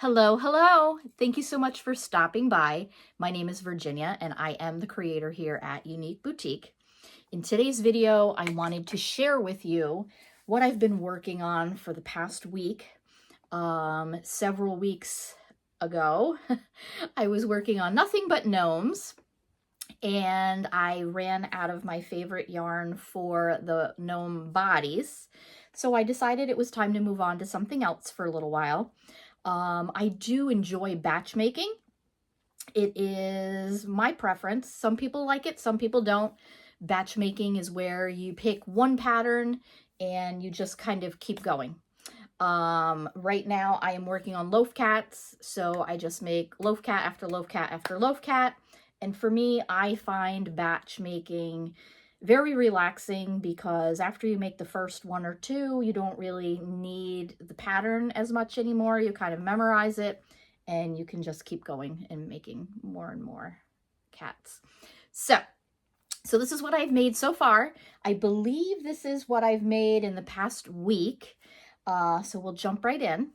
Hello, hello. Thank you so much for stopping by. My name is Virginia and I am the creator here at Unique Boutique. In today's video, I wanted to share with you what I've been working on for the past week. Several weeks ago, I was working on nothing but gnomes and I ran out of my favorite yarn for the gnome bodies. So I decided it was time to move on to something else for a little while. I do enjoy batch making. It is my preference. Some people like it, some people don't. Batch making is where you pick one pattern and you just kind of keep going. Right now I am working on Loaf Cats, so I just make Loaf Cat after Loaf Cat after Loaf Cat. And for me, I find batch making very relaxing because after you make the first one or two, you don't really need the pattern as much anymore. You kind of memorize it and you can just keep going and making more and more cats. So this is what I've made so far. I believe this is what I've made in the past week. So we'll jump right in.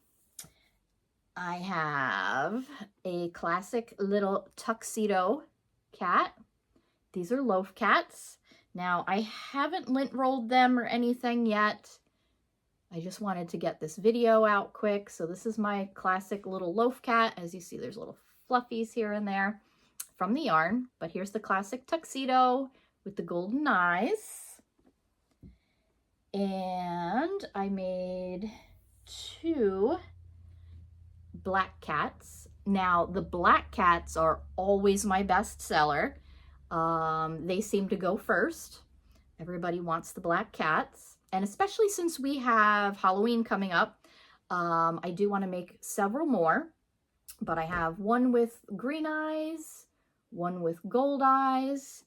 I have a classic little Tuxedo cat. These are Loaf Cats. Now, I haven't lint rolled them or anything yet. I just wanted to get this video out quick. So this is my classic little Loaf Cat. As you see, there's little fluffies here and there from the yarn. But here's the classic Tuxedo with the golden eyes. And I made two black cats. Now, the black cats are always my best seller. They seem to go first. Everybody wants the black cats. And especially since we have Halloween coming up, I do want to make several more. But I have one with green eyes, one with gold eyes.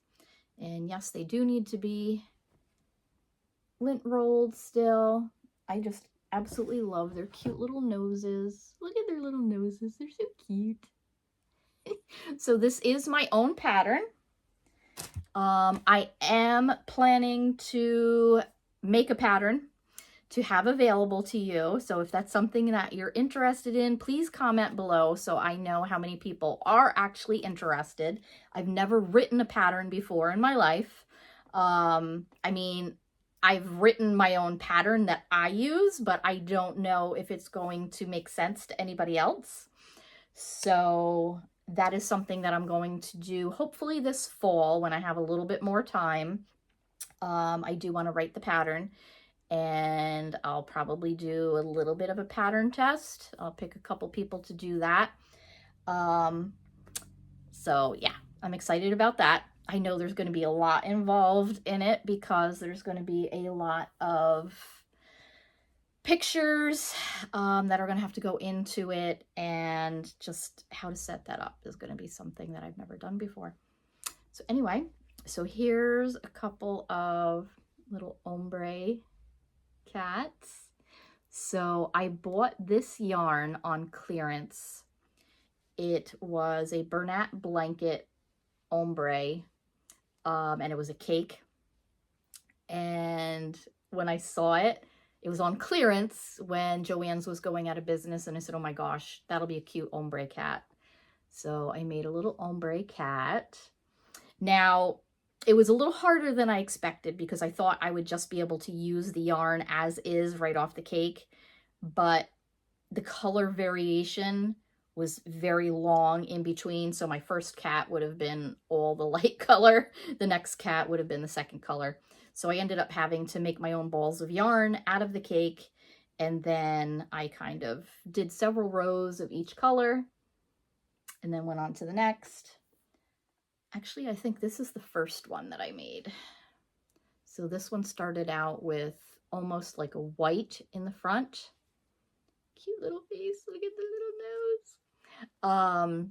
And yes, they do need to be lint rolled still. I just absolutely love their cute little noses. Look at their little noses. They're so cute. So this is my own pattern. I am planning to make a pattern to have available to you. So if that's something that you're interested in, please comment below so I know how many people are actually interested. I've never written a pattern before in my life. I mean, I've written my own pattern that I use, but I don't know if it's going to make sense to anybody else. So that is something that I'm going to do hopefully this fall when I have a little bit more time. I do want to write the pattern and I'll probably do a little bit of a pattern test. I'll pick a couple people to do that. So yeah, I'm excited about that. I know there's going to be a lot involved in it because there's going to be a lot of pictures that are going to have to go into it, and just how to set that up is going to be something that I've never done before. So anyway, so here's a couple of little Ombre cats. So I bought this yarn on clearance. It was a Bernat blanket Ombre, and it was a cake. And when I saw it, it was on clearance when Joann's was going out of business, and I said, oh my gosh, that'll be a cute ombre cat. So I made a little ombre cat. Now, it was a little harder than I expected because I thought I would just be able to use the yarn as is right off the cake, but the color variation was very long in between. So my first cat would have been all the light color. The next cat would have been the second color. So I ended up having to make my own balls of yarn out of the cake. And then I kind of did several rows of each color and then went on to the next. Actually, I think this is the first one that I made. So this one started out with almost like a white in the front. Cute little face. Look at the little nose.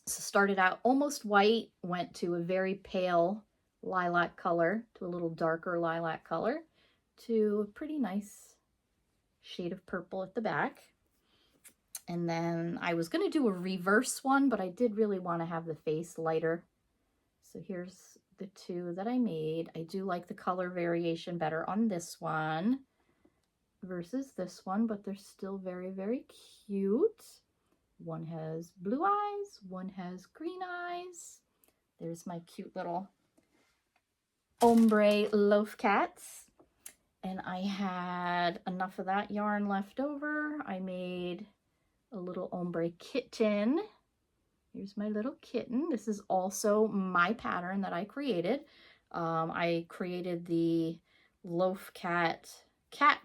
So started out almost white, went to a very pale lilac color, to a little darker lilac color, to a pretty nice shade of purple at the back. And then I was going to do a reverse one, but I did really want to have the face lighter. So here's the two that I made. I do like the color variation better on this one versus this one, but they're still very, very cute. One has blue eyes, one has green eyes. There's my cute little Ombre Loaf Cats. And I had enough of that yarn left over. I made a little Ombre kitten. Here's my little kitten. This is also my pattern that I created. I created the Loaf Cat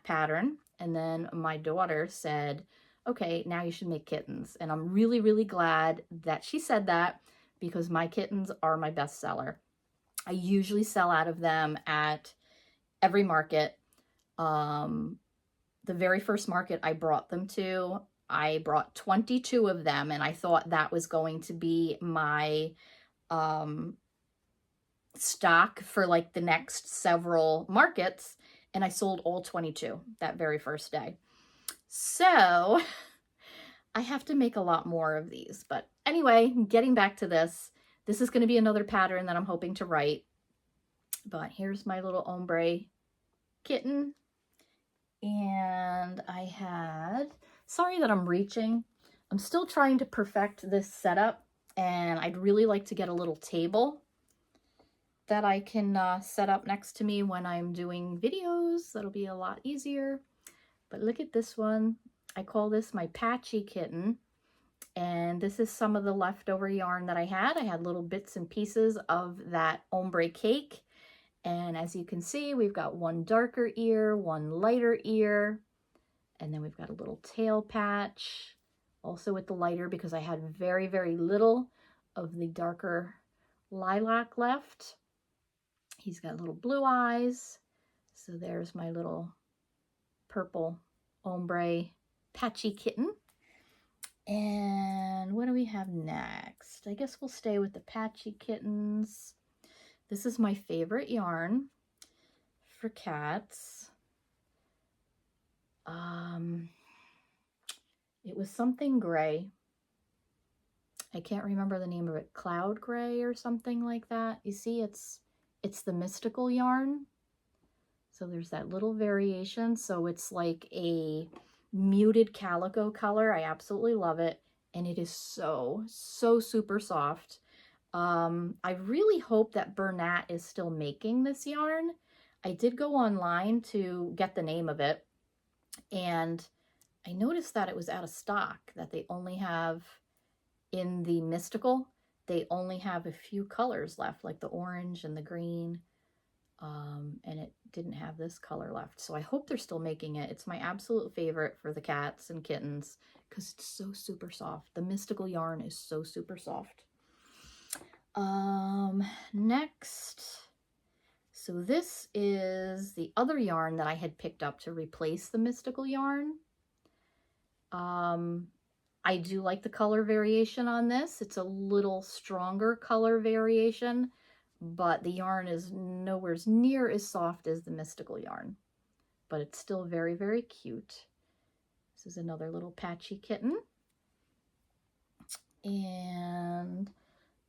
pattern, and then my daughter said, okay, now you should make kittens. And I'm really, really glad that she said that, because my kittens are my best seller. I usually sell out of them at every market. The very first market I brought them to, I brought 22 of them, and I thought that was going to be my stock for like the next several markets, and I sold all 22 that very first day. So I have to make a lot more of these. But anyway, getting back to this is going to be another pattern that I'm hoping to write. But here's my little Ombre kitten. And I had, sorry that I'm reaching, I'm still trying to perfect this setup, and I'd really like to get a little table that I can set up next to me when I'm doing videos. That'll be a lot easier. But look at this one. I call this my patchy kitten, and this is some of the leftover yarn that I had. I had little bits and pieces of that ombre cake. And as you can see, we've got one darker ear, one lighter ear, and then we've got a little tail patch, also with the lighter, because I had very, very little of the darker lilac left. He's got little blue eyes. So there's my little purple ombre patchy kitten. And what do we have next? I guess we'll stay with the patchy kittens. This is my favorite yarn for cats. It was something gray. I can't remember the name of it. Cloud gray or something like that. You see, it's the mystical yarn. So there's that little variation. So it's like a muted calico color. I absolutely love it. And it is so, so super soft. I really hope that Bernat is still making this yarn. I did go online to get the name of it, and I noticed that it was out of stock, that they only have, in the mystical, they only have a few colors left, like the orange and the green, and it didn't have this color left. So I hope they're still making it. It's my absolute favorite for the cats and kittens because it's so super soft. The mystical yarn is so super soft. Next, so this is the other yarn that I had picked up to replace the mystical yarn. I do like the color variation on this. It's a little stronger color variation, but the yarn is nowhere near as soft as the mystical yarn, but it's still very, very cute. This is another little patchy kitten. And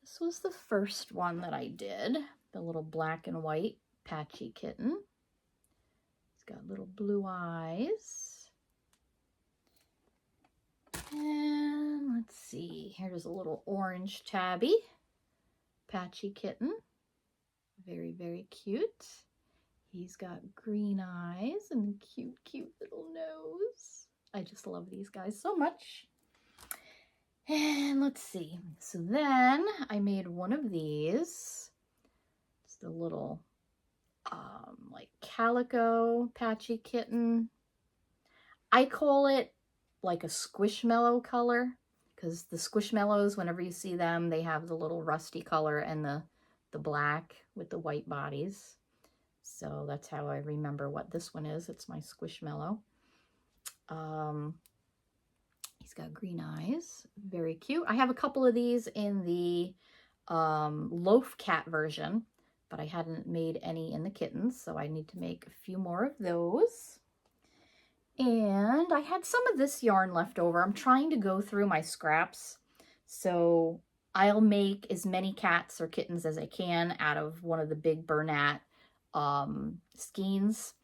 this was the first one that I did, the little black and white patchy kitten. It's got little blue eyes. And let's see, here's a little orange tabby patchy kitten. Very, very cute. He's got green eyes and cute, cute little nose. I just love these guys so much. And let's see, so then I made one of these. It's the little like calico patchy kitten. I call it like a squishmallow color, because the squishmallows, whenever you see them, they have the little rusty color and the black with the white bodies. So that's how I remember what this one is. It's my squishmallow. He's got green eyes, very cute. I have a couple of these in the Loaf Cat version, but I hadn't made any in the kittens, so I need to make a few more of those. And I had some of this yarn left over. I'm trying to go through my scraps, so I'll make as many cats or kittens as I can out of one of the big Bernat skeins.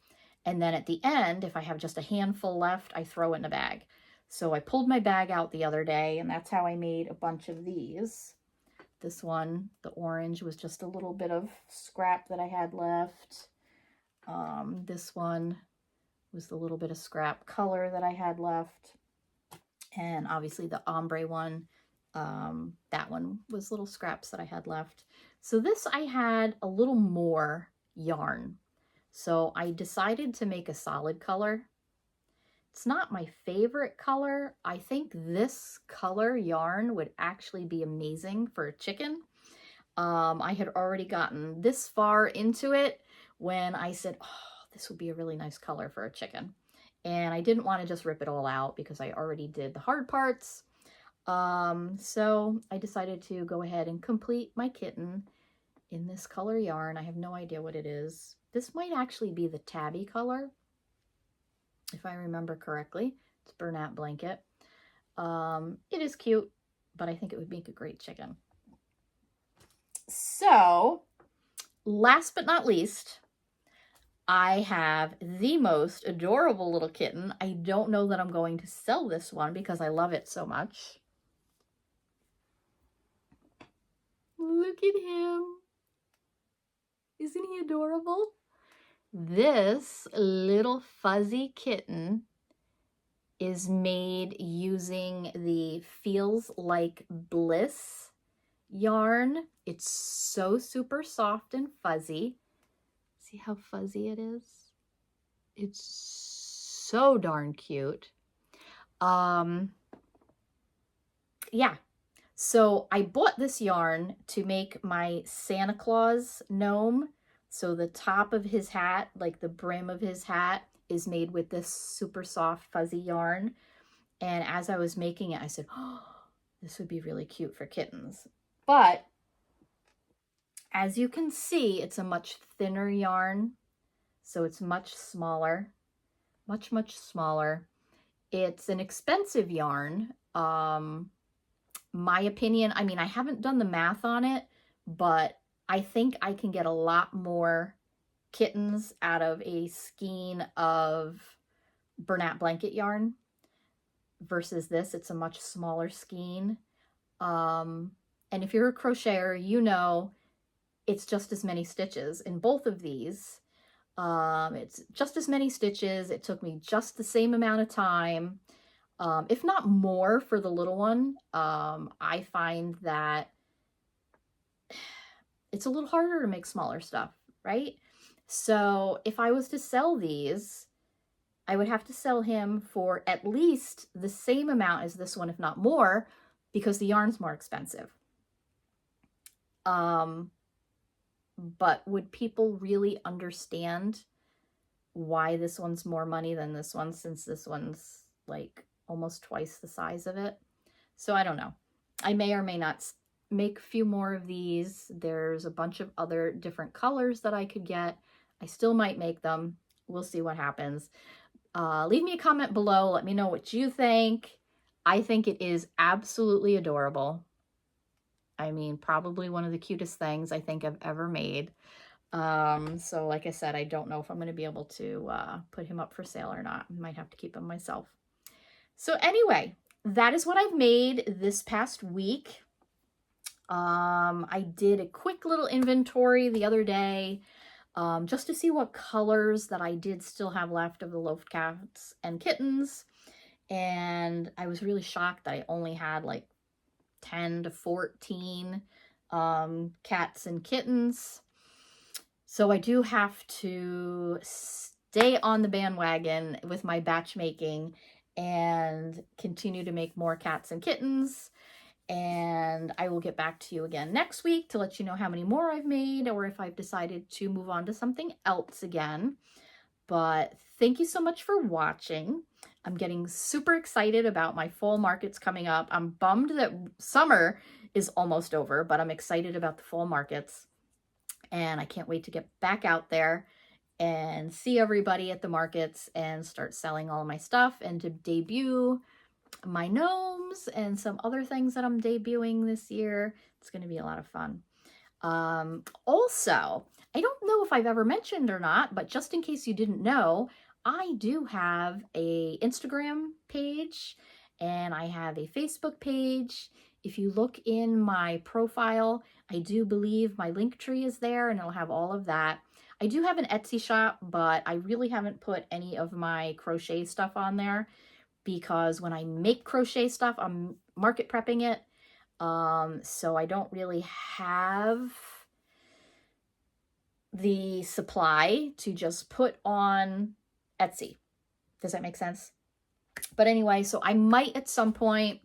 And then at the end, if I have just a handful left, I throw it in a bag. So I pulled my bag out the other day, and that's how I made a bunch of these. This one, the orange, was just a little bit of scrap that I had left. This one was the little bit of scrap color that I had left. And obviously the ombre one, that one was little scraps that I had left. So this, I had a little more yarn. So I decided to make a solid color. It's not my favorite color. I think this color yarn would actually be amazing for a chicken. I had already gotten this far into it when I said, oh, this would be a really nice color for a chicken. And I didn't want to just rip it all out because I already did the hard parts. So I decided to go ahead and complete my kitten in this color yarn. I have no idea what it is. This might actually be the tabby color, if I remember correctly. It's Bernat blanket. It is cute, but I think it would make a great chicken. So, last but not least, I have the most adorable little kitten. I don't know that I'm going to sell this one because I love it so much. Look at him. Isn't he adorable? This little fuzzy kitten is made using the Feels Like Bliss yarn. It's so super soft and fuzzy. See how fuzzy it is? It's so darn cute. Yeah. So I bought this yarn to make my Santa Claus gnome. So the top of his hat, like the brim of his hat, is made with this super soft fuzzy yarn. And as I was making it, I said, oh, this would be really cute for kittens. But as you can see, it's a much thinner yarn. So it's much smaller, much, much smaller. It's an expensive yarn. My opinion, I mean, I haven't done the math on it, but I think I can get a lot more kittens out of a skein of Bernat blanket yarn versus this. It's a much smaller skein. And if you're a crocheter, you know it's just as many stitches in both of these. It's just as many stitches. It took me just the same amount of time. If not more for the little one. I find that it's a little harder to make smaller stuff, right? So if I was to sell these, I would have to sell him for at least the same amount as this one, if not more, because the yarn's more expensive. But would people really understand why this one's more money than this one, since this one's like almost twice the size of it? So I don't know. I may or may not make a few more of these. There's a bunch of other different colors that I could get. I still might make them. We'll see what happens. Leave me a comment below. Let me know what you think. I think it is absolutely adorable. I mean, probably one of the cutest things I think I've ever made. So like I said, I don't know if I'm going to be able to put him up for sale or not. I might have to keep him myself. So anyway, that is what I've made this past week. I did a quick little inventory the other day just to see what colors that I did still have left of the Loaf Cats and kittens. And I was really shocked that I only had like 10 to 14 cats and kittens. So I do have to stay on the bandwagon with my batch making and continue to make more cats and kittens. And I will get back to you again next week to let you know how many more I've made or if I've decided to move on to something else again. But thank you so much for watching. I'm getting super excited about my fall markets coming up. I'm bummed that summer is almost over, but I'm excited about the fall markets. And I can't wait to get back out there and see everybody at the markets and start selling all of my stuff and to debut my gnomes and some other things that I'm debuting this year. It's going to be a lot of fun. Also, I don't know if I've ever mentioned or not, but just in case you didn't know, I do have a Instagram page and I have a Facebook page. If you look in my profile, I do believe my link tree is there, and it'll have all of that. I do have an Etsy shop, but I really haven't put any of my crochet stuff on there because when I make crochet stuff, I'm market prepping it. So I don't really have the supply to just put on Etsy. Does that make sense? But anyway, so I might at some point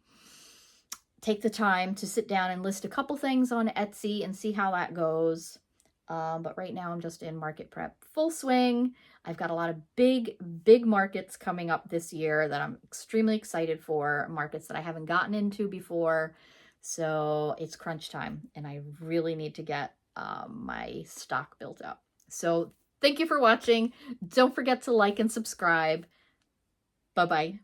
take the time to sit down and list a couple things on Etsy and see how that goes. But right now I'm just in market prep full swing. I've got a lot of big markets coming up this year that I'm extremely excited for, markets that I haven't gotten into before. So it's crunch time and I really need to get my stock built up. So thank you for watching. Don't forget to like and subscribe. Bye-bye.